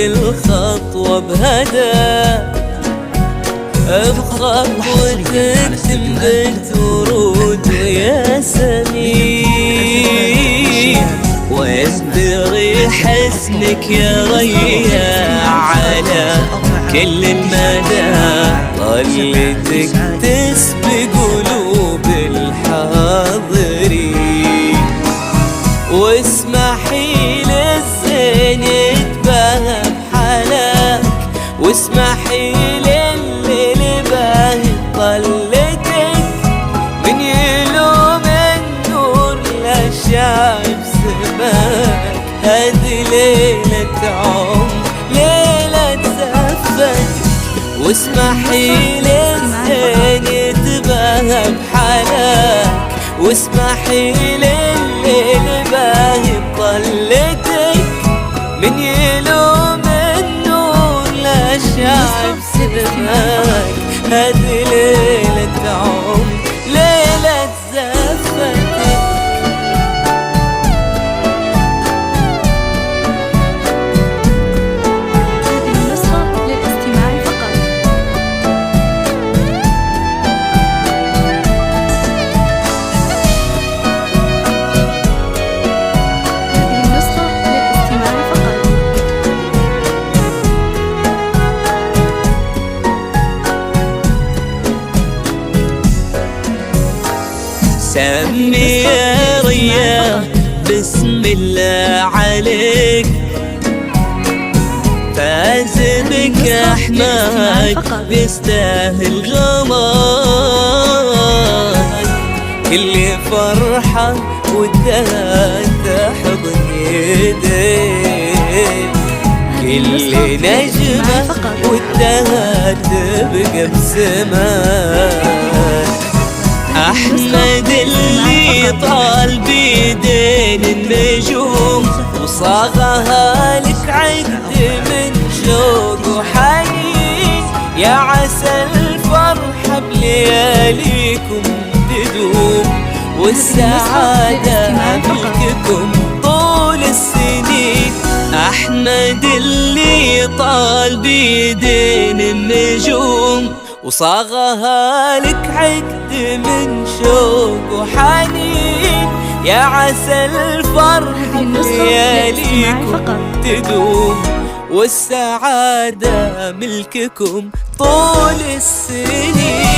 الخطوة بهدى، بخطوتك تنبت ورود وياسمين، ويصدر حسنك يا ريا على كل المدى، ظلتك تسبق قلوب الحاضرين، واسمحي للزين يتباهى بحالك، واسمحي للي باهي طلتك، من يلوم النور لا شايف سماك، هذه ليلة عمر ليلة زفتك، واسمحي للزين يتباهى بحالك، واسمحي للي باهي بطلتك، من يلوم النور لا شايف سماك، هذه ليلة عمر ليلة زفتك. سمي يا ريا بسم الله عليك، فاز بك أحمد بيستاهل غماك، كل فرحة ودها تحضن يديك، كل نجمة ودها تبقى بسماك، أحمد اللي طال بيدين النجوم، وصاغها لك عقد من شوق وحنين، يا عسى الفرحة بلياليكم تدوم، والسعادة ملككم طول السنين، أحمد اللي طال بيدين النجوم، وصاغها لك عقد من شوق وحنين، يا عسى الفرح لياليكم تدوم، والسعادة ملككم طول السنين.